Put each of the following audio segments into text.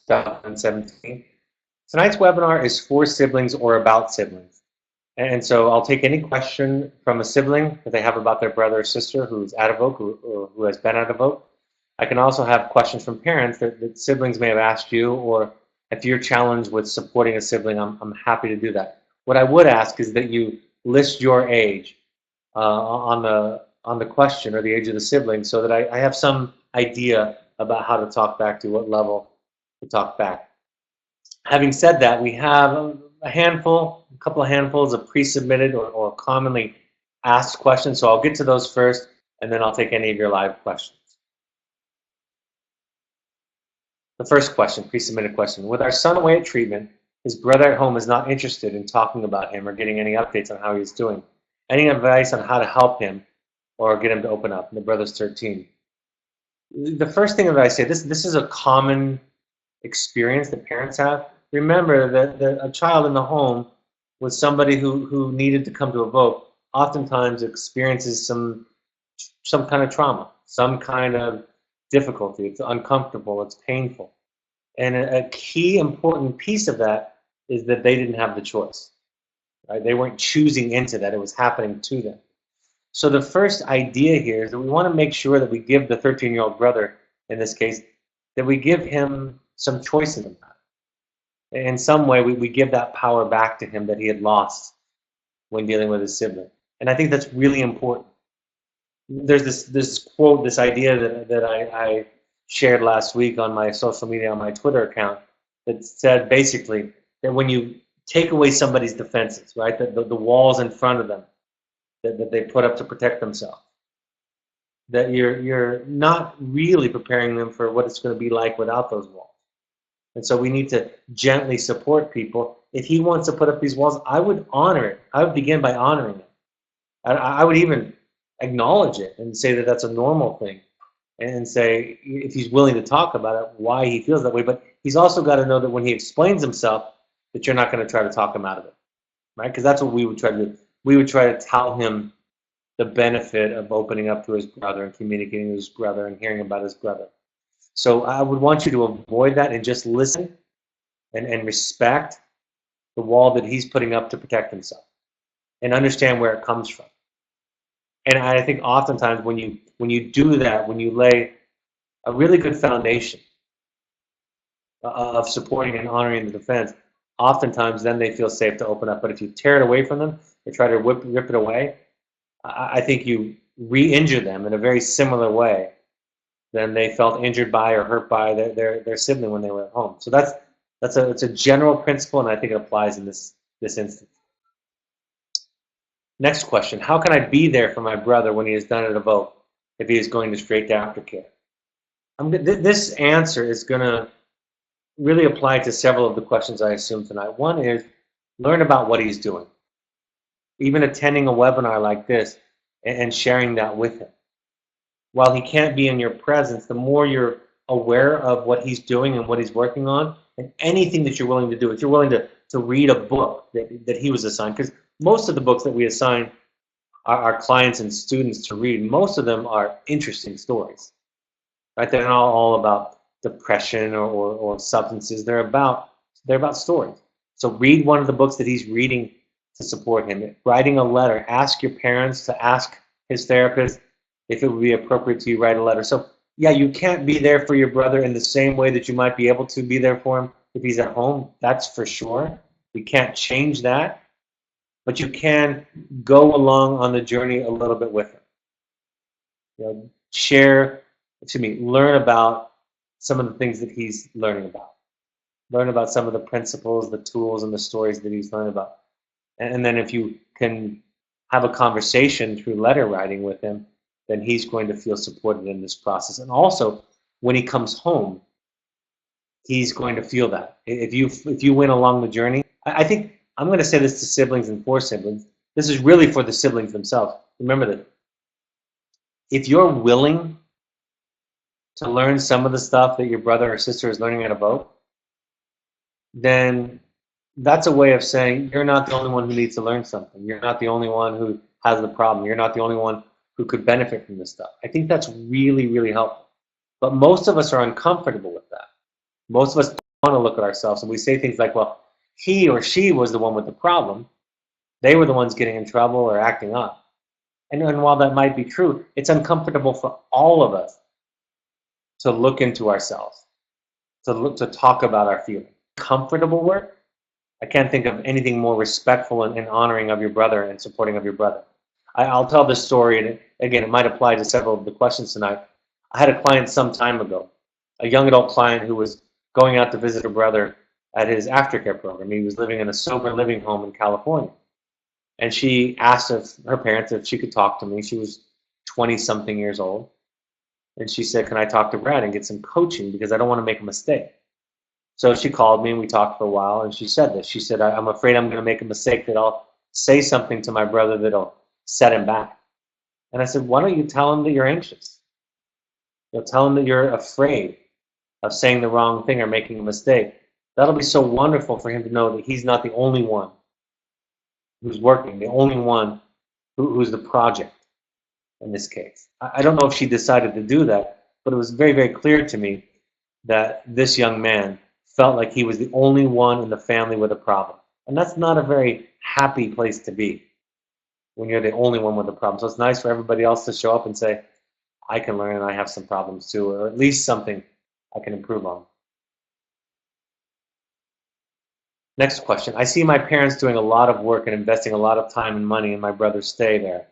2017. Tonight's webinar is for siblings or about siblings. And so I'll take any question from a sibling that they have about their brother or sister who's out of vote or who has been out of vote. I can also have questions from parents that siblings may have asked you, or if you're challenged with supporting a sibling, I'm happy to do that. What I would ask is that you list your age on the question or the age of the sibling, so that I have some idea about how to talk back to, what level to talk back. Having said that, we have a couple of handfuls of pre-submitted or commonly asked questions, so I'll get to those first, and then I'll take any of your live questions. The first question, pre-submitted question. With our son away at treatment, his brother at home is not interested in talking about him or getting any updates on how he's doing. Any advice on how to help him or get him to open up? And the brother's 13. The first thing that I say, this is a common experience that parents have. Remember that a child in the home with somebody who needed to come to a vote oftentimes experiences some kind of trauma, some kind of difficulty. It's uncomfortable, it's painful. And a key important piece of that is that they didn't have the choice. Right? They weren't choosing into that, it was happening to them. So the first idea here is that we want to make sure that we give the 13-year-old brother, in this case, that we give him some choice in the matter. In some way, we give that power back to him that he had lost when dealing with his sibling. And I think that's really important. There's this quote, this idea that I shared last week on my social media, on my Twitter account, that said basically that when you take away somebody's defenses, right, the walls in front of them that they put up to protect themselves, that you're not really preparing them for what it's going to be like without those walls. And so we need to gently support people. If he wants to put up these walls, I would honor it. I would begin by honoring it. I would even acknowledge it and say that that's a normal thing, and say, if he's willing to talk about it, why he feels that way. But he's also got to know that when he explains himself, that you're not going to try to talk him out of it, right? Because that's what we would try to do. We would try to tell him the benefit of opening up to his brother and communicating with his brother and hearing about his brother. So I would want you to avoid that and just listen and respect the wall that he's putting up to protect himself, and understand where it comes from. And I think oftentimes when you do that, when you lay a really good foundation of supporting and honoring the defense, oftentimes then they feel safe to open up. But if you tear it away from them or try to rip it away, I think you re-injure them in a very similar way than they felt injured by or hurt by their sibling when they were at home. So it's a general principle, and I think it applies in this instance. Next question, how can I be there for my brother when he is done at a vote if he is going to straight to aftercare? This answer is going to really apply to several of the questions I assume tonight. One is learn about what he's doing. Even attending a webinar like this and sharing that with him. While he can't be in your presence, the more you're aware of what he's doing and what he's working on, and anything that you're willing to do, if you're willing to read a book that he was assigned, because most of the books that we assign our clients and students to read, most of them are interesting stories, right? They're not all about depression or substances. They're about stories. So read one of the books that he's reading to support him. Writing a letter, ask your parents to ask his therapist if it would be appropriate to write a letter. So yeah, you can't be there for your brother in the same way that you might be able to be there for him if he's at home. That's for sure. We can't change that. But you can go along on the journey a little bit with him. Learn about some of the things that he's learning about. Learn about some of the principles, the tools, and the stories that he's learned about. And then if you can have a conversation through letter writing with him, then he's going to feel supported in this process. And also, when he comes home, he's going to feel that. If you went along the journey, I think I'm going to say this to siblings and for siblings. This is really for the siblings themselves. Remember that if you're willing to learn some of the stuff that your brother or sister is learning at a vote, then that's a way of saying you're not the only one who needs to learn something. You're not the only one who has the problem. You're not the only one who could benefit from this stuff. I think that's really, really helpful. But most of us are uncomfortable with that. Most of us want to look at ourselves and we say things like, well, he or she was the one with the problem. They were the ones getting in trouble or acting up. And while that might be true, it's uncomfortable for all of us to look into ourselves, to talk about our feelings. Comfortable work? I can't think of anything more respectful and honoring of your brother and supporting of your brother. I'll tell this story, and again, it might apply to several of the questions tonight. I had a client some time ago, a young adult client who was going out to visit her brother at his aftercare program. He was living in a sober living home in California. And she asked her parents if she could talk to me. She was 20-something years old. And she said, can I talk to Brad and get some coaching because I don't want to make a mistake. So she called me and we talked for a while, and she said this. She said, I'm afraid I'm going to make a mistake, that I'll say something to my brother that'll set him back. And I said, why don't you tell him that you're anxious? You'll tell him that you're afraid of saying the wrong thing or making a mistake. That'll be so wonderful for him to know that he's not the only one who's working, the only one who's the project in this case. I don't know if she decided to do that, but it was very, very clear to me that this young man felt like he was the only one in the family with a problem. And that's not a very happy place to be when you're the only one with a problem. So it's nice for everybody else to show up and say, I can learn and I have some problems too, or at least something I can improve on. Next question. I see my parents doing a lot of work and investing a lot of time and money in my brother's stay there.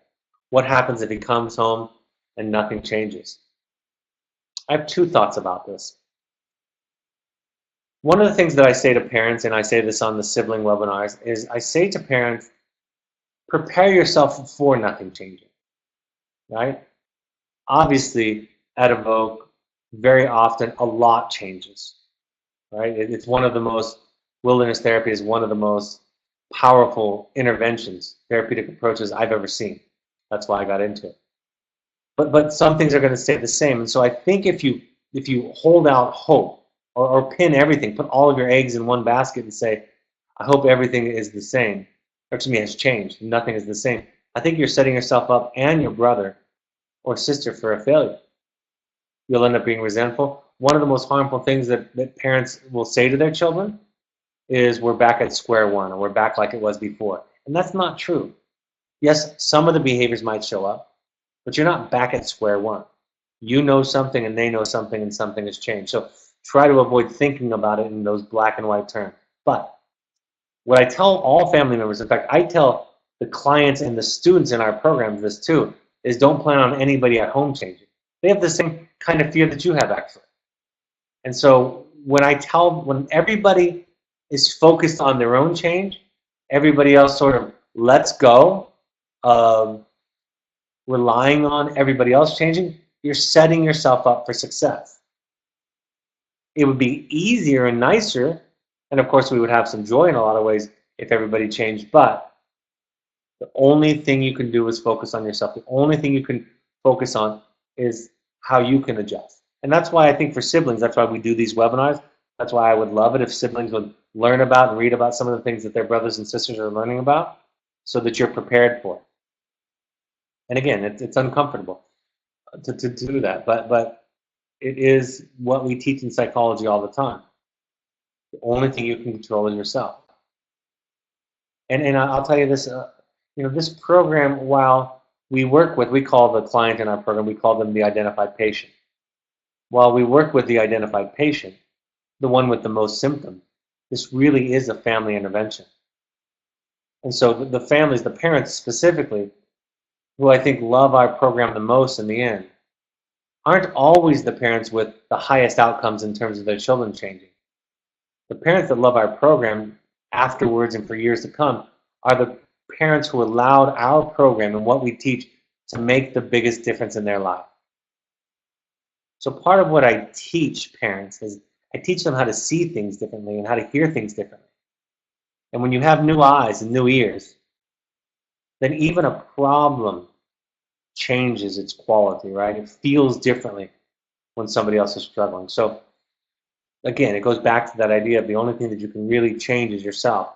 What happens if he comes home and nothing changes? I have two thoughts about this. One of the things that I say to parents, and I say this on the sibling webinars, is I say to parents, prepare yourself for nothing changing, right? Obviously, at Evoke, very often a lot changes, right? It's one of the most, wilderness therapy is one of the most powerful interventions, therapeutic approaches I've ever seen. That's why I got into it. But some things are going to stay the same. And so I think if you hold out hope or pin everything, put all of your eggs in one basket and say, I hope everything is the same, or to me has changed, nothing is the same, I think you're setting yourself up and your brother or sister for a failure. You'll end up being resentful. One of the most harmful things that parents will say to their children is, we're back at square one, or we're back like it was before. And that's not true. Yes, some of the behaviors might show up, but you're not back at square one. You know something and they know something, and something has changed. So try to avoid thinking about it in those black and white terms. But what I tell all family members, in fact, I tell the clients and the students in our programs this too, is don't plan on anybody at home changing. They have the same kind of fear that you have, actually. And so when everybody is focused on their own change, everybody else sort of lets go of relying on everybody else changing, you're setting yourself up for success. It would be easier and nicer, and of course we would have some joy in a lot of ways if everybody changed, but the only thing you can do is focus on yourself. The only thing you can focus on is how you can adjust. And that's why I think for siblings, that's why we do these webinars. That's why I would love it if siblings would learn about and read about some of the things that their brothers and sisters are learning about, so that you're prepared for it. And again, it's uncomfortable to do that, but it is what we teach in psychology all the time. The only thing you can control is yourself. And I'll tell you this, this program, while we call the client in our program, we call them the identified patient. While we work with the identified patient, the one with the most symptoms, this really is a family intervention. And so the families, the parents specifically, who I think love our program the most in the end, aren't always the parents with the highest outcomes in terms of their children changing. The parents that love our program afterwards and for years to come are the parents who allowed our program and what we teach to make the biggest difference in their life. So part of what I teach parents is I teach them how to see things differently and how to hear things differently. And when you have new eyes and new ears, then even a problem changes its quality, right? It feels differently when somebody else is struggling. So again, it goes back to that idea of the only thing that you can really change is yourself.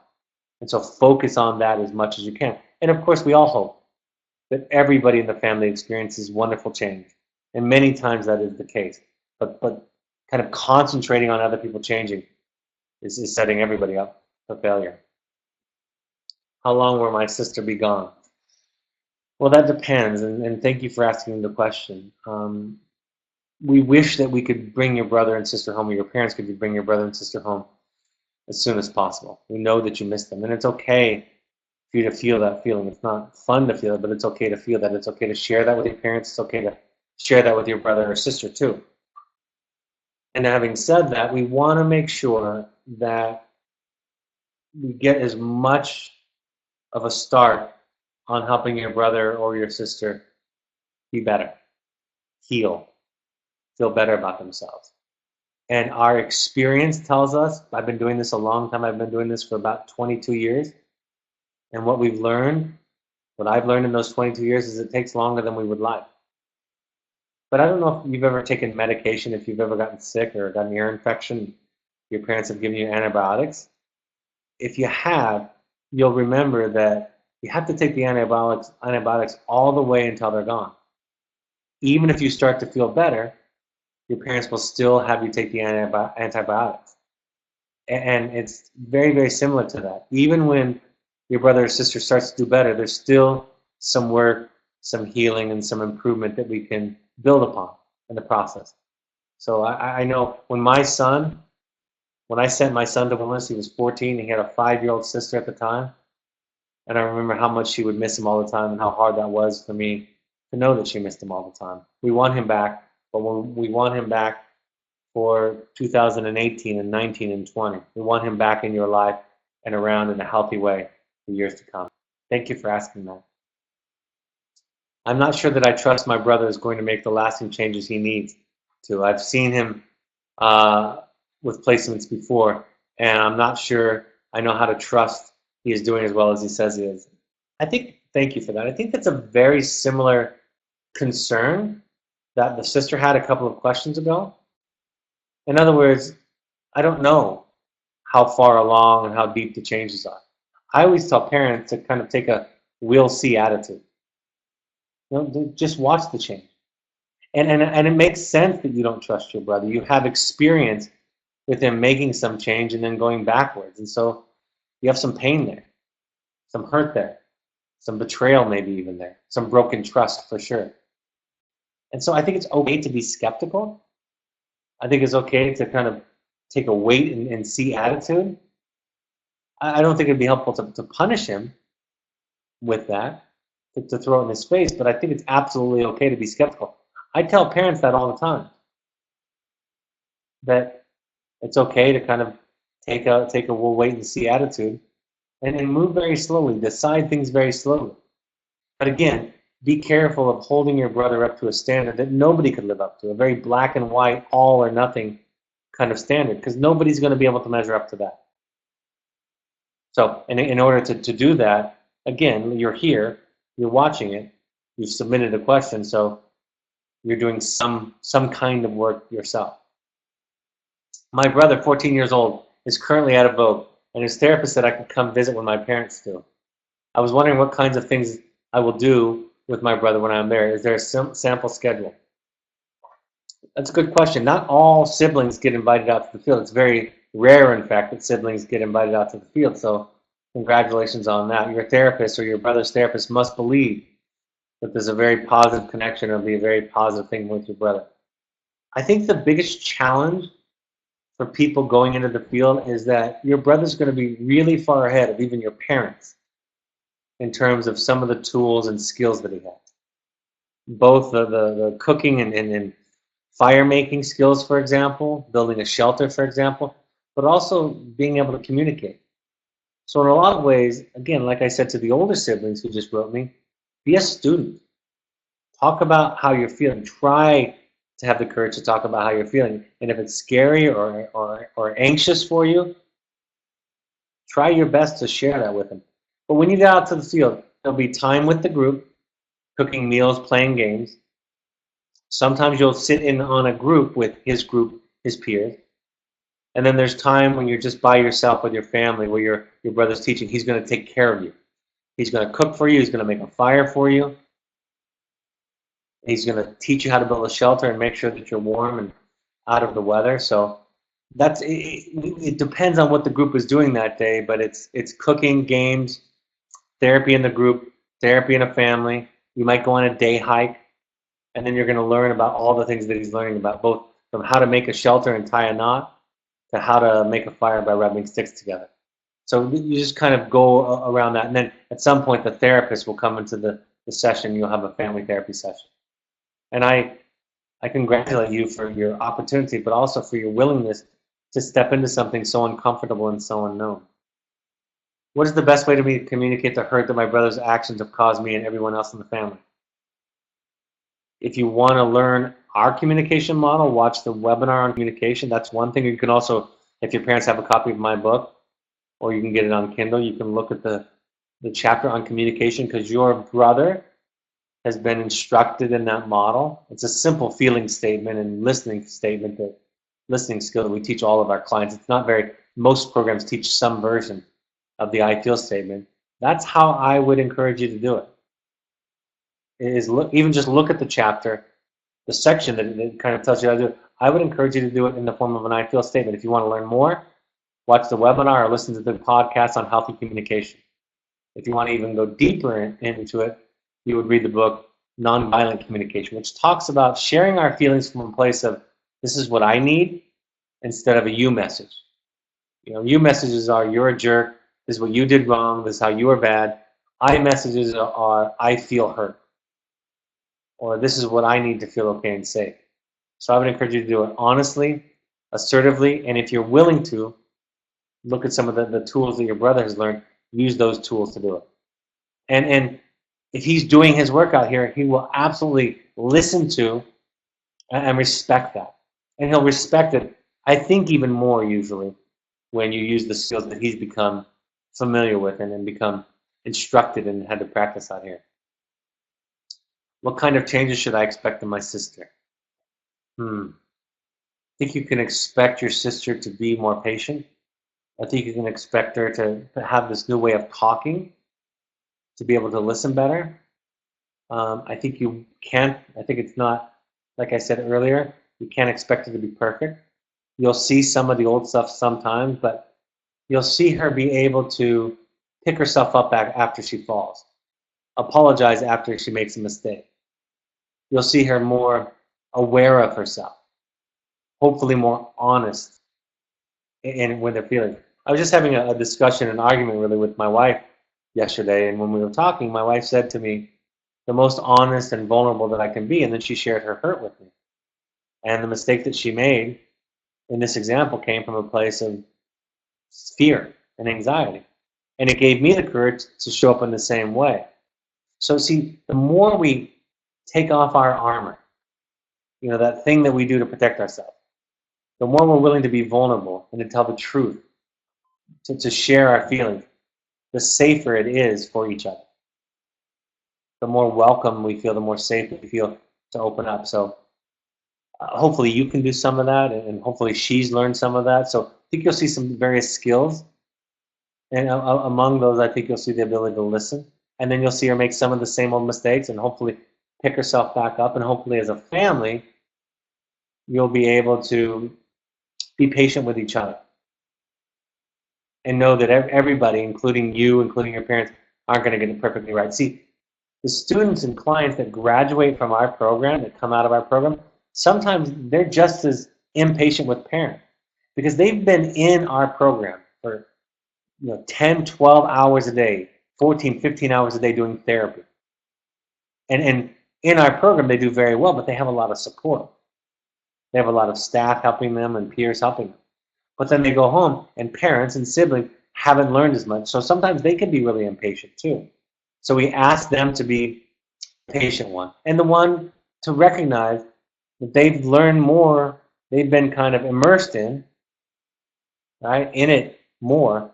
And so focus on that as much as you can. And of course, we all hope that everybody in the family experiences wonderful change. And many times that is the case. But kind of concentrating on other people changing is setting everybody up for failure. How long will my sister be gone? Well, that depends, and thank you for asking the question. We wish that we could bring your brother and sister home, or your parents could bring your brother and sister home as soon as possible. We know that you miss them, and it's okay for you to feel that feeling. It's not fun to feel it, but it's okay to feel that. It's okay to share that with your parents. It's okay to share that with your brother or sister too. And having said that, we want to make sure that we get as much of a start on helping your brother or your sister be better, heal, feel better about themselves. And our experience tells us, I've been doing this a long time, I've been doing this for about 22 years, and what we've learned, what I've learned in those 22 years is it takes longer than we would like. But I don't know if you've ever taken medication, if you've ever gotten sick or got an ear infection, your parents have given you antibiotics. If you have, you'll remember that you have to take the antibiotics all the way until they're gone. Even if you start to feel better, your parents will still have you take the antibiotics. And it's very, very similar to that. Even when your brother or sister starts to do better, there's still some work, some healing, and some improvement that we can build upon in the process. So I know when I sent my son to wellness, he was 14. He had a 5-year-old sister at the time. And I remember how much she would miss him all the time and how hard that was for me to know that she missed him all the time. We want him back, but we want him back for 2018 and 19 and 20. We want him back in your life and around in a healthy way for years to come. Thank you for asking that. I'm not sure that I trust my brother is going to make the lasting changes he needs to. I've seen him with placements before, and I'm not sure I know how to trust he is doing as well as he says he is. Thank you for that. I think that's a very similar concern that the sister had a couple of questions ago. In other words, I don't know how far along and how deep the changes are. I always tell parents to kind of take a we'll see attitude. Just watch the change. And it makes sense that you don't trust your brother. You have experience with him making some change and then going backwards. And so you have some pain there, some hurt there, some betrayal maybe even there, some broken trust for sure. And so I think it's okay to be skeptical. I think it's okay to kind of take a wait and see attitude. I don't think it'd be helpful to punish him with that, to throw it in his face, but I think it's absolutely okay to be skeptical. I tell parents that all the time, that it's okay to kind of take a we'll wait and see attitude and move very slowly, decide things very slowly. But again, be careful of holding your brother up to a standard that nobody could live up to, a very black and white, all or nothing kind of standard, because nobody's going to be able to measure up to that. So in order to do that, again, you're here, you're watching it, you've submitted a question, so you're doing some kind of work yourself. My brother, 14 years old, is currently out of Vogue, and his therapist said I could come visit when my parents do. I was wondering what kinds of things I will do with my brother when I'm there. Is there a sample schedule? That's a good question. Not all siblings get invited out to the field. It's very rare, in fact, that siblings get invited out to the field, so congratulations on that. Your therapist or your brother's therapist must believe that there's a very positive connection or be a very positive thing with your brother. I think the biggest challenge for people going into the field is that your brother's going to be really far ahead of even your parents in terms of some of the tools and skills that he has. Both the cooking and fire making skills, for example, building a shelter, for example, but also being able to communicate. So in a lot of ways, again, like I said to the older siblings who just wrote me, be a student. Talk about how you're feeling. Try to have the courage to talk about how you're feeling. And if it's scary or anxious for you, try your best to share that with them. But when you get out to the field, there'll be time with the group, cooking meals, playing games. Sometimes you'll sit in on a group, his peers. And then there's time when you're just by yourself with your family, where your brother's teaching. He's going to take care of you. He's going to cook for you. He's going to make a fire for you. He's going to teach you how to build a shelter and make sure that you're warm and out of the weather. So it depends on what the group is doing that day, but it's cooking, games, therapy in the group, therapy in a family. You might go on a day hike, and then you're going to learn about all the things that he's learning about, both from how to make a shelter and tie a knot to how to make a fire by rubbing sticks together. So you just kind of go around that, and then at some point the therapist will come into the session. You'll have a family therapy session, and I congratulate you for your opportunity, but also for your willingness to step into something so uncomfortable and so unknown. What is the best way to me to communicate the hurt that my brother's actions have caused me and everyone else in the family? If you want to learn our communication model, watch the webinar on communication. That's one thing. You can also, if your parents have a copy of my book, or you can get it on Kindle, you can look at the chapter on communication, because your brother has been instructed in that model. It's a simple feeling statement and listening statement, that listening skill that we teach all of our clients. It's not very, most programs teach some version of the I feel statement. That's how I would encourage you to do it. Is even just look at the chapter, the section that it kind of tells you how to do it. I would encourage you to do it in the form of an I feel statement. If you want to learn more, watch the webinar or listen to the podcast on healthy communication. If you want to even go deeper into it, you would read the book Nonviolent Communication, which talks about sharing our feelings from a place of, this is what I need, instead of a you message. You messages are, you're a jerk, this is what you did wrong, this is how you are bad. I messages are, I feel hurt, or this is what I need to feel okay and safe. So I would encourage you to do it honestly, assertively, and if you're willing to, look at some of the tools that your brother has learned, use those tools to do it. And if he's doing his work out here, he will absolutely listen to and respect that. And he'll respect it, I think, even more usually when you use the skills that he's become familiar with and become instructed and had to practice out here. What kind of changes should I expect in my sister? I think you can expect your sister to be more patient. I think you can expect her to have this new way of talking, to be able to listen better. I think you can't, I think it's not, like I said earlier, you can't expect it to be perfect. You'll see some of the old stuff sometimes, but you'll see her be able to pick herself up back after she falls, apologize after she makes a mistake. You'll see her more aware of herself, hopefully more honest in with her feelings. I was just having a discussion, an argument really with my wife yesterday, and when we were talking, my wife said to me, the most honest and vulnerable that I can be, and then she shared her hurt with me. And the mistake that she made in this example came from a place of fear and anxiety. And it gave me the courage to show up in the same way. So see, the more we take off our armor, that thing that we do to protect ourselves, the more we're willing to be vulnerable and to tell the truth, to share our feelings, the safer it is for each other. The more welcome we feel, the more safe we feel to open up. So hopefully you can do some of that, and hopefully she's learned some of that. So I think you'll see some various skills. And among those, I think you'll see the ability to listen. And then you'll see her make some of the same old mistakes and hopefully pick herself back up. And hopefully as a family, you'll be able to be patient with each other. And know that everybody, including you, including your parents, aren't going to get it perfectly right. See, the students and clients that graduate from our program, that come out of our program, sometimes they're just as impatient with parents because they've been in our program for 10, 12 hours a day, 14, 15 hours a day doing therapy. And in our program, they do very well, but they have a lot of support. They have a lot of staff helping them and peers helping them. But then they go home, and parents and siblings haven't learned as much. So sometimes they can be really impatient too. So we ask them to be the patient one, and the one to recognize that they've learned more, they've been kind of immersed in it more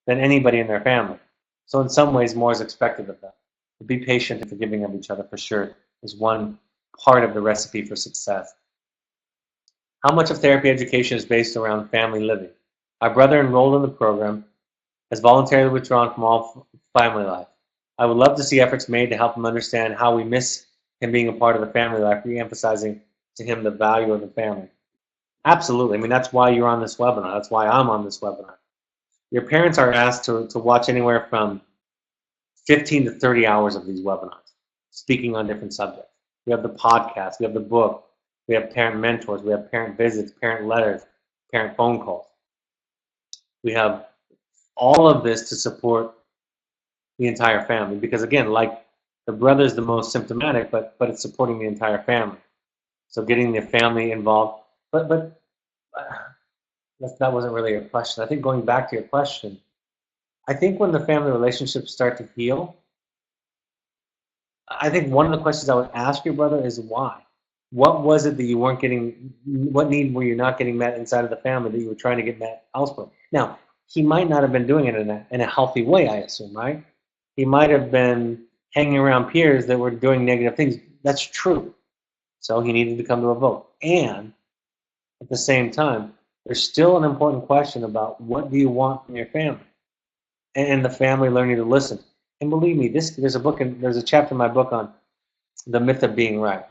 than anybody in their family. So in some ways, more is expected of them. To be patient and forgiving of each other, for sure, is one part of the recipe for success. How much of therapy education is based around family living? Our brother enrolled in the program has voluntarily withdrawn from all family life. I would love to see efforts made to help him understand how we miss him being a part of the family life, re-emphasizing to him the value of the family. Absolutely. I mean, that's why you're on this webinar. That's why I'm on this webinar. Your parents are asked to watch anywhere from 15 to 30 hours of these webinars, speaking on different subjects. We have the podcast, we have the book, we have parent mentors, we have parent visits, parent letters, parent phone calls. We have all of this to support the entire family because, again, like the brother is the most symptomatic, but it's supporting the entire family. So getting the family involved. But that wasn't really a question. I think going back to your question, I think when the family relationships start to heal, I think one of the questions I would ask your brother is why. What was it that you weren't getting? What need were you not getting met inside of the family that you were trying to get met elsewhere? Now, he might not have been doing it in a healthy way, I assume, right? He might have been hanging around peers that were doing negative things. That's true. So he needed to come to a vote. And at the same time, there's still an important question about what do you want from your family, and the family learning to listen. And believe me, there's a chapter in my book on the myth of being right.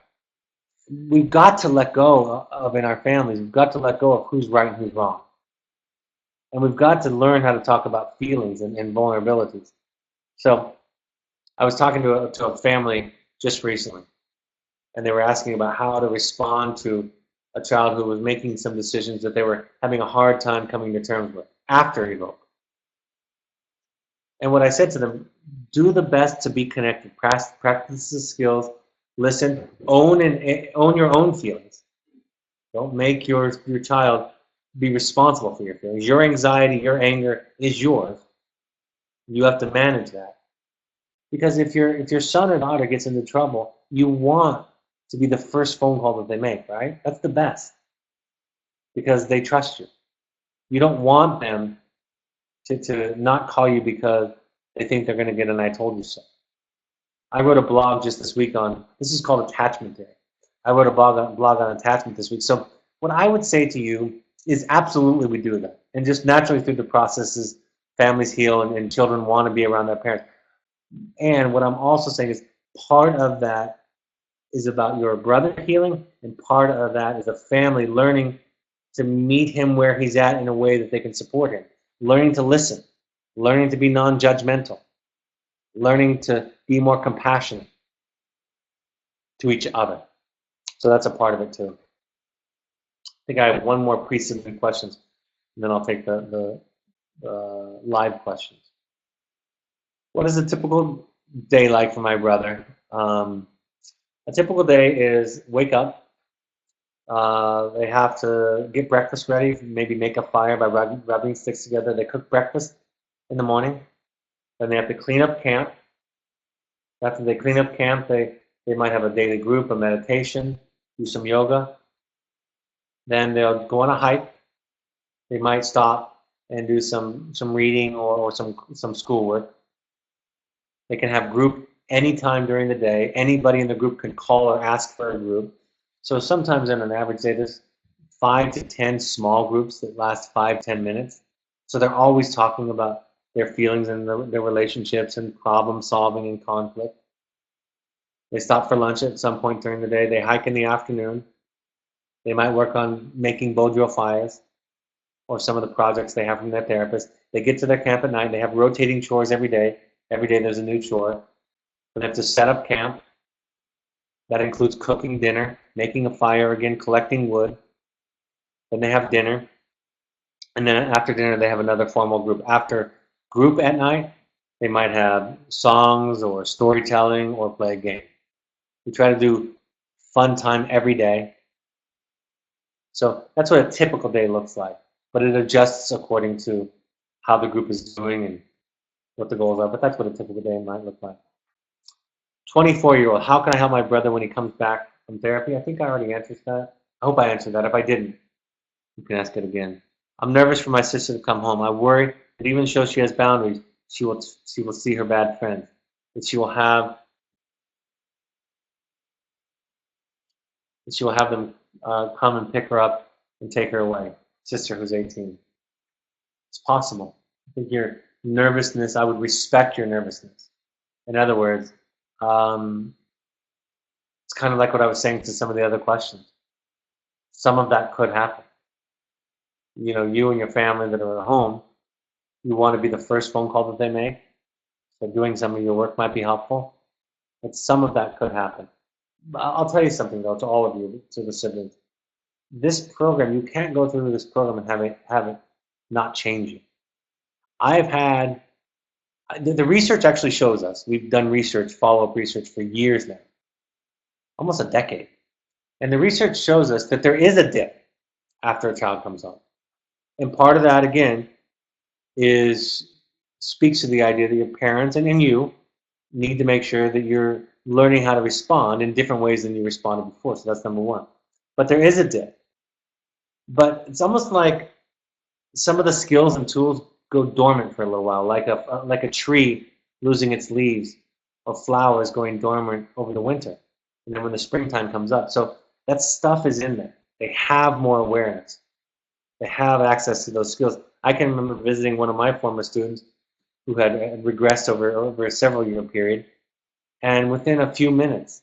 We've got to let go of in our families. We've got to let go of who's right and who's wrong, and we've got to learn how to talk about feelings and vulnerabilities. So, I was talking to a family just recently, and they were asking about how to respond to a child who was making some decisions that they were having a hard time coming to terms with after Evoke. And what I said to them, do the best to be connected, practice the skills, listen, own your own feelings. Don't make your child be responsible for your feelings. Your anxiety, your anger is yours. You have to manage that. Because if your son or daughter gets into trouble, you want to be the first phone call that they make, right? That's the best. Because they trust you. You don't want them to not call you because they think they're going to get an I told you so. I wrote a blog just this week this is called Attachment Day. I wrote a blog on attachment this week. So what I would say to you is absolutely we do that. And just naturally through the processes, families heal and children want to be around their parents. And what I'm also saying is part of that is about your brother healing, and part of that is a family learning to meet him where he's at in a way that they can support him. Learning to listen, learning to be non-judgmental, learning to be more compassionate to each other. So that's a part of it too. I think I have one more pre-submitted questions, and then I'll take the live questions. What is a typical day like for my brother? A typical day is wake up. They have to get breakfast ready, maybe make a fire by rubbing sticks together. They cook breakfast in the morning. Then they have to clean up camp. After they clean up camp, they might have a daily group, a meditation, do some yoga. Then they'll go on a hike. They might stop and do some reading or some schoolwork. They can have group anytime during the day. Anybody in the group can call or ask for a group. So sometimes in an average day, there's 5 to 10 small groups that last 5-10 minutes. So they're always talking about their feelings and their relationships and problem solving and conflict. They stop for lunch at some point during the day. They hike in the afternoon. They might work on making bow drill fires or some of the projects they have from their therapist. They get to their camp at night. They have rotating chores every day. Every day there's a new chore. They have to set up camp. That includes cooking dinner, making a fire again, collecting wood. Then they have dinner. And then after dinner, they have another formal group. After group at night, they might have songs or storytelling or play a game. We try to do fun time every day. So that's what a typical day looks like. But it adjusts according to how the group is doing and what the goals are. But that's what a typical day might look like. 24-year-old, how can I help my brother when he comes back from therapy? I think I already answered that. I hope I answered that. If I didn't, you can ask it again. I'm nervous for my sister to come home. I worry that even though she has boundaries, she will see her bad friends. That she will have them come and pick her up and take her away. Sister who's 18. It's possible. I think your nervousness, I would respect your nervousness. In other words, it's kind of like what I was saying to some of the other questions. Some of that could happen. you and your family that are at home, you want to be the first phone call that they make. So doing some of your work might be helpful. But some of that could happen. I'll tell you something though, to all of you, to the siblings. This program, you can't go through this program and have it not change you. I've had the research actually shows us. We've done research, follow-up research for years now, almost a decade, and the research shows us that there is a dip after a child comes home, and part of that again speaks to the idea that your parents and you need to make sure that you're learning how to respond in different ways than you responded before. So that's number one. But there is a dip. But it's almost like some of the skills and tools go dormant for a little while, like a tree losing its leaves or flowers going dormant over the winter. And then when the springtime comes up. So that stuff is in there. They have more awareness. They have access to those skills. I can remember visiting one of my former students who had regressed over a several-year period, and within a few minutes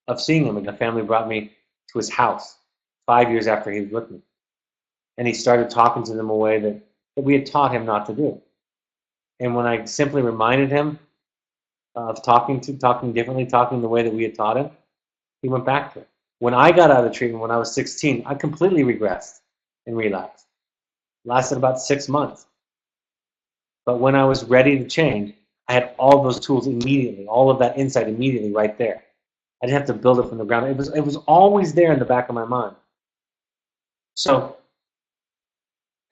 of seeing him, the family brought me to his house 5 years after he was with me. And he started talking to them a way that we had taught him not to do. And when I simply reminded him of talking differently, talking the way that we had taught him, he went back to it. When I got out of treatment when I was 16, I completely regressed and relapsed. Lasted about 6 months. But when I was ready to change, I had all those tools immediately, all of that insight immediately right there. I didn't have to build it from the ground. It was always there in the back of my mind. So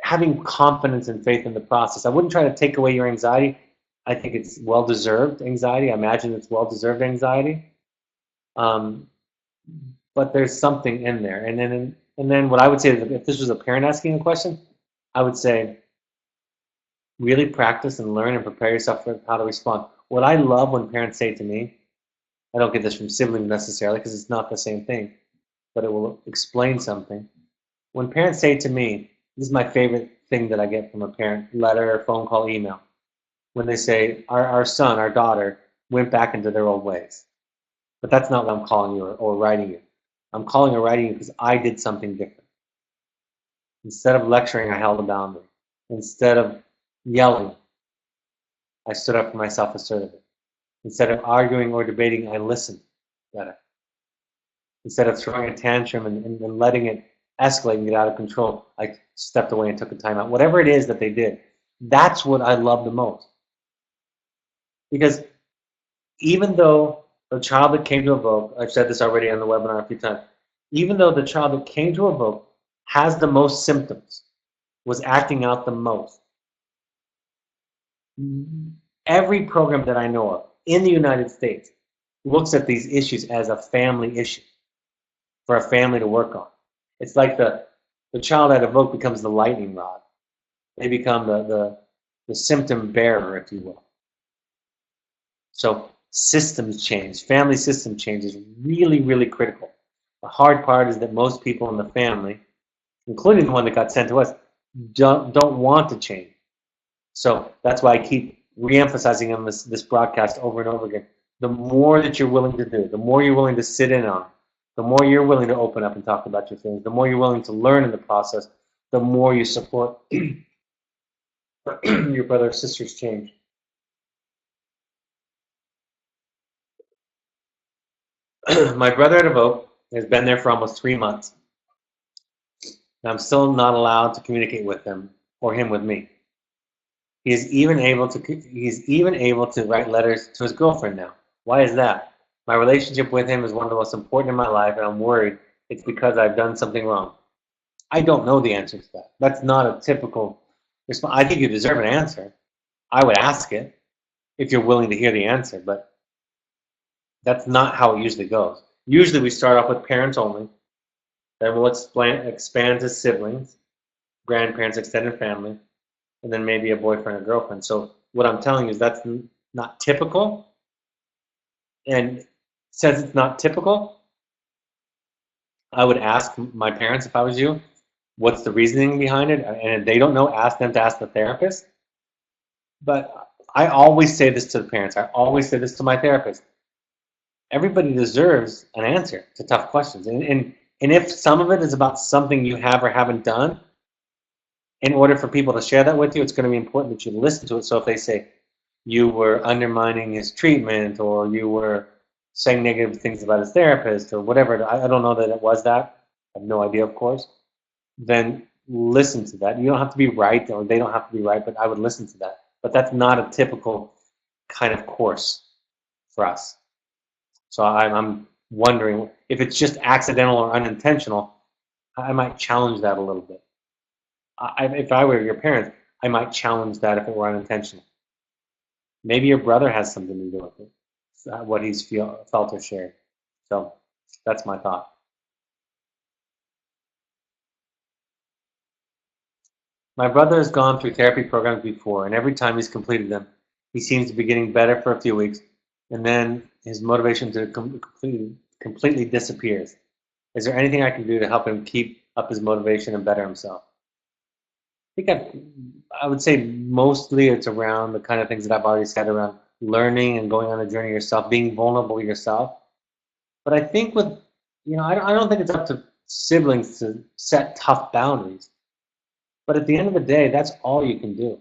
having confidence and faith in the process. I wouldn't try to take away your anxiety. I think it's well-deserved anxiety. I imagine it's well-deserved anxiety. But there's something in there. And then what I would say is if this was a parent asking a question, I would say really practice and learn and prepare yourself for how to respond. What I love when parents say to me, I don't get this from siblings necessarily because it's not the same thing, but it will explain something. When parents say to me, this is my favorite thing that I get from a parent, letter, phone call, email, when they say, our son, our daughter, went back into their old ways. But that's not what I'm calling you or writing you. I'm calling or writing you because I did something different. Instead of lecturing, I held a boundary. Instead of yelling, I stood up for myself assertively. Instead of arguing or debating, I listened better. Instead of throwing a tantrum and letting it escalate and get out of control, I stepped away and took a time out. Whatever it is that they did, that's what I love the most. Because even though the child that came to Evoke, I've said this already on the webinar a few times, even though the child that came to Evoke has the most symptoms, was acting out the most, every program that I know of in the United States looks at these issues as a family issue for a family to work on. It's like the child at Evoke becomes the lightning rod. They become the symptom bearer, if you will. So systems change, family system change is really, really critical. The hard part is that most people in the family, including the one that got sent to us, don't want to change. So that's why I keep re-emphasizing on this broadcast over and over again. The more that you're willing to do, the more you're willing to sit in on, the more you're willing to open up and talk about your feelings, the more you're willing to learn in the process, the more you support your brother or sister's change. My brother at Evoke has been there for almost 3 months. And I'm still not allowed to communicate with him or him with me. He's even able to write letters to his girlfriend now. Why is that? My relationship with him is one of the most important in my life, and I'm worried it's because I've done something wrong. I don't know the answer to that. That's not a typical response. I think you deserve an answer. I would ask it if you're willing to hear the answer, but that's not how it usually goes. Usually we start off with parents only, then we'll expand to siblings, grandparents, extended family, and then maybe a boyfriend or girlfriend. So what I'm telling you is that's not typical. And since it's not typical, I would ask my parents, if I was you, what's the reasoning behind it? And if they don't know, ask them to ask the therapist. But I always say this to the parents. I always say this to my therapist. Everybody deserves an answer to tough questions. And if some of it is about something you have or haven't done, In order for people to share that with you, it's going to be important that you listen to it. So if they say you were undermining his treatment, or you were saying negative things about his therapist, or whatever, I don't know that it was that. I have no idea, of course. Then listen to that. You don't have to be right, or they don't have to be right, but I would listen to that. But that's not a typical kind of course for us. So I'm wondering if it's just accidental or unintentional. I might challenge that a little bit. If I were your parents, I might challenge that if it were unintentional. Maybe your brother has something to do with it, what he's felt or shared. So that's my thought. My brother has gone through therapy programs before, and every time he's completed them, he seems to be getting better for a few weeks, and then his motivation to completely disappears. Is there anything I can do to help him keep up his motivation and better himself? I think I would say mostly it's around the kind of things that I've already said around learning and going on a journey yourself, being vulnerable yourself. But I think I don't think it's up to siblings to set tough boundaries. But at the end of the day, that's all you can do.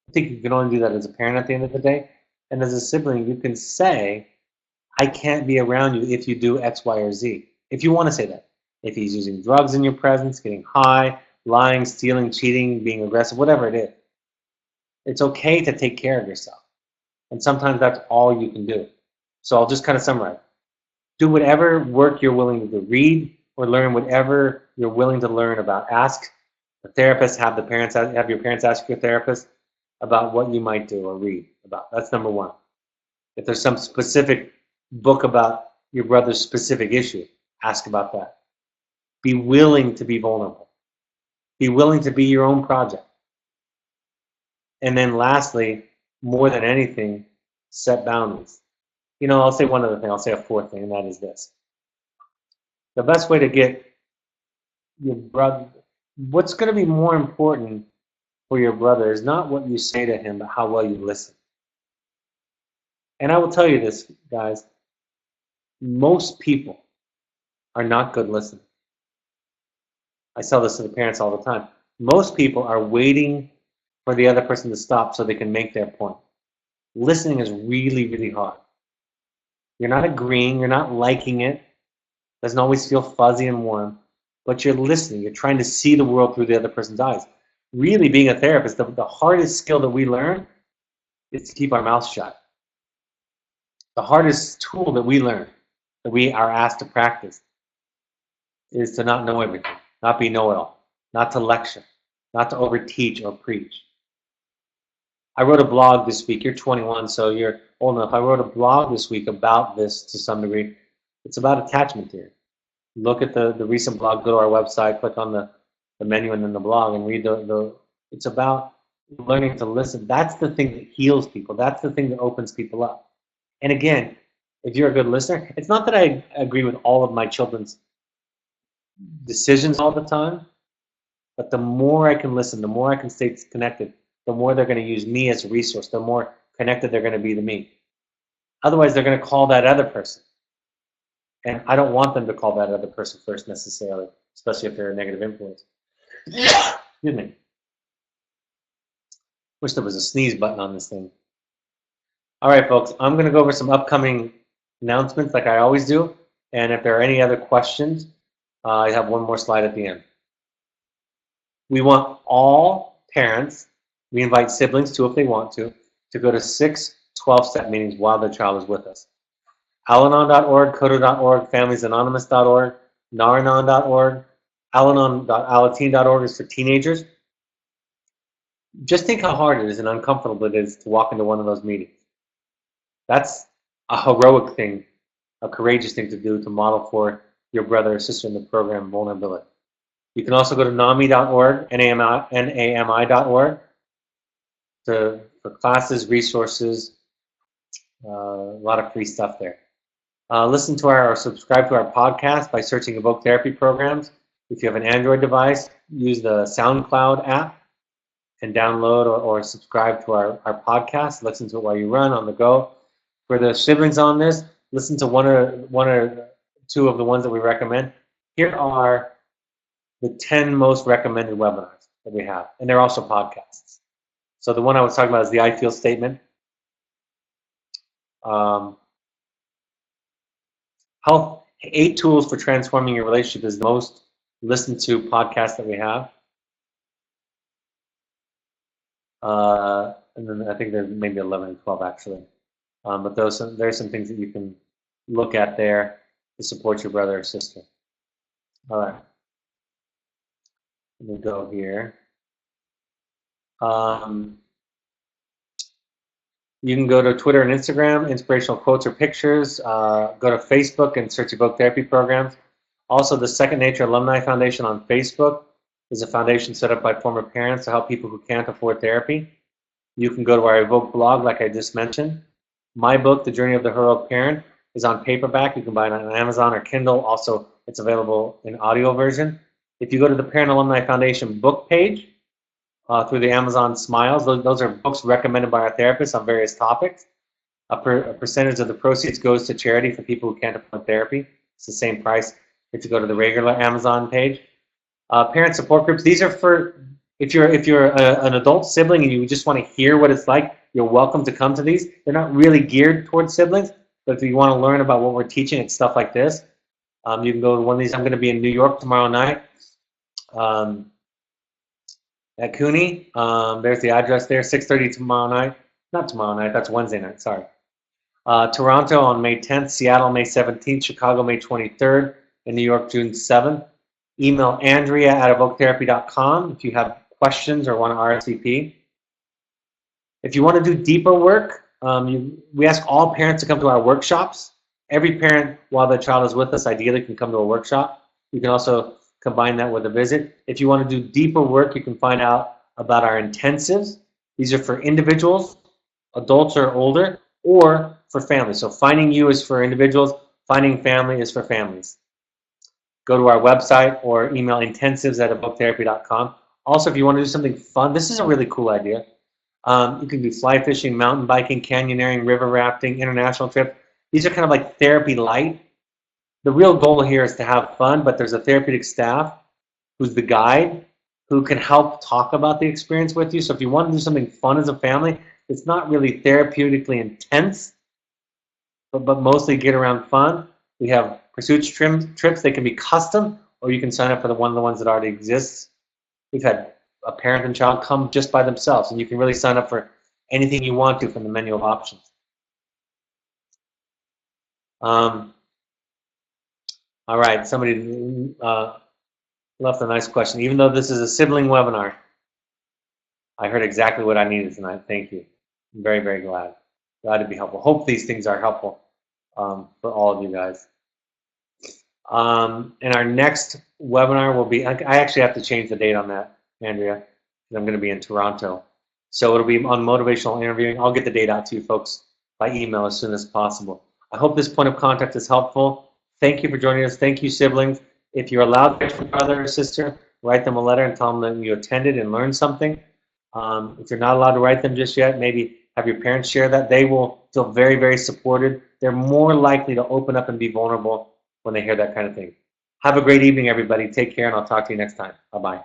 I think you can only do that as a parent at the end of the day. And as a sibling, you can say, I can't be around you if you do X, Y, or Z. If you want to say that. If he's using drugs in your presence, getting high, lying, stealing, cheating, being aggressive, whatever it is. It's okay to take care of yourself. And sometimes that's all you can do. So I'll just kind of summarize. Do whatever work you're willing to do. Read or learn whatever you're willing to learn about. Ask the therapist, have your parents ask your therapist about what you might do or read about. That's number one. If there's some specific book about your brother's specific issue, ask about that. Be willing to be vulnerable. Be willing to be your own project. And then lastly, more than anything, set boundaries. I'll say one other thing. I'll say a fourth thing, and that is this. The best way to get your brother, what's going to be more important for your brother is not what you say to him, but how well you listen. And I will tell you this, guys. Most people are not good listeners. I tell this to the parents all the time. Most people are waiting for the other person to stop so they can make their point. Listening is really, really hard. You're not agreeing, you're not liking it. Doesn't always feel fuzzy and warm, but you're listening. You're trying to see the world through the other person's eyes. Really, being a therapist, the hardest skill that we learn is to keep our mouth shut. The hardest tool that we learn, that we are asked to practice, is to not know everything, not be know-it-all, not to lecture, not to overteach or preach. I wrote a blog this week. You're 21, so you're old enough. I wrote a blog this week about this to some degree. It's about attachment theory. Look at the recent blog, go to our website, click on the menu and then the blog, and read it's about learning to listen. That's the thing that heals people. That's the thing that opens people up. And again, if you're a good listener, it's not that I agree with all of my children's decisions all the time, but the more I can listen, the more I can stay connected, the more they're going to use me as a resource, the more connected they're going to be to me. Otherwise, they're going to call that other person. And I don't want them to call that other person first necessarily, especially if they're a negative influence. Excuse me. Wish there was a sneeze button on this thing. All right, folks, I'm going to go over some upcoming announcements like I always do. And if there are any other questions, I have one more slide at the end. We want all parents, we invite siblings too if they want to go to 6 12-step meetings while their child is with us. Al-Anon.org, Kodo.org, FamiliesAnonymous.org, Naranon.org, Al-Anon.Alateen.org is for teenagers. Just think how hard it is and uncomfortable it is to walk into one of those meetings. That's a heroic thing, a courageous thing to do to model for your brother or sister in the program, vulnerability. You can also go to NAMI.org, NAMI.org, for classes, resources, a lot of free stuff there. Listen to or subscribe to our podcast by searching Evoke Therapy Programs. If you have an Android device, use the SoundCloud app and download or subscribe to our podcast. Listen to it while you run, on the go. For the siblings on this, listen to one or two of the ones that we recommend. Here are the 10 most recommended webinars. that we have, and they're also podcasts. So the one I was talking about is the I Feel statement. Health 8 tools for transforming your relationship is the most listened to podcast that we have. And then I think there's maybe 11 and 12 actually. But there's some things that you can look at there to support your brother or sister. All right. Let me go here. You can go to Twitter and Instagram, inspirational quotes or pictures. Go to Facebook and search Evoke Therapy programs. Also, the Second Nature Alumni Foundation on Facebook is a foundation set up by former parents to help people who can't afford therapy. You can go to our Evoke blog, like I just mentioned. My book, The Journey of the Heroic Parent, is on paperback. You can buy it on Amazon or Kindle. Also, it's available in audio version. If you go to the Parent Alumni Foundation book page through the Amazon Smiles, those are books recommended by our therapists on various topics. A percentage of the proceeds goes to charity for people who can't afford therapy. It's the same price if you go to the regular Amazon page. Parent support groups. These are for if you're an adult sibling and you just want to hear what it's like. You're welcome to come to these. They're not really geared towards siblings, but if you want to learn about what we're teaching, it's stuff like this. You can go to one of these. I'm going to be in New York tomorrow night at CUNY. There's the address there. 6:30 tomorrow night. Not tomorrow night. That's Wednesday night. Sorry. Toronto on May 10th. Seattle May 17th. Chicago May 23rd. And New York June 7th. Email Andrea@evoketherapy.com if you have questions or want to RSVP. If you want to do deeper work, we ask all parents to come to our workshops. Every parent, while their child is with us, ideally can come to a workshop. You can also combine that with a visit. If you want to do deeper work, you can find out about our intensives. These are for individuals, adults or older, or for families. So Finding You is for individuals, Finding Family is for families. Go to our website or email intensives@evoketherapy.com. Also, if you want to do something fun, this is a really cool idea. You can do fly fishing, mountain biking, canyoneering, river rafting, international trips. These are kind of like therapy light. The real goal here is to have fun, but there's a therapeutic staff who's the guide who can help talk about the experience with you. So if you want to do something fun as a family, it's not really therapeutically intense, but mostly get around fun. We have pursuit trips. They can be custom, or you can sign up for one of the ones that already exists. We've had a parent and child come just by themselves, and you can really sign up for anything you want to from the menu of options. All right, somebody left a nice question. Even though this is a sibling webinar, I heard exactly what I needed tonight. Thank you. I'm very, very glad. Glad to be helpful. Hope these things are helpful for all of you guys. And our next webinar will be, I actually have to change the date on that, Andrea, because I'm going to be in Toronto. So it'll be on motivational interviewing. I'll get the date out to you folks by email as soon as possible. I hope this point of contact is helpful. Thank you for joining us. Thank you, siblings. If you're allowed to write your brother or sister, write them a letter and tell them that you attended and learned something. If you're not allowed to write them just yet, maybe have your parents share that. They will feel very, very supported. They're more likely to open up and be vulnerable when they hear that kind of thing. Have a great evening, everybody. Take care, and I'll talk to you next time. Bye-bye.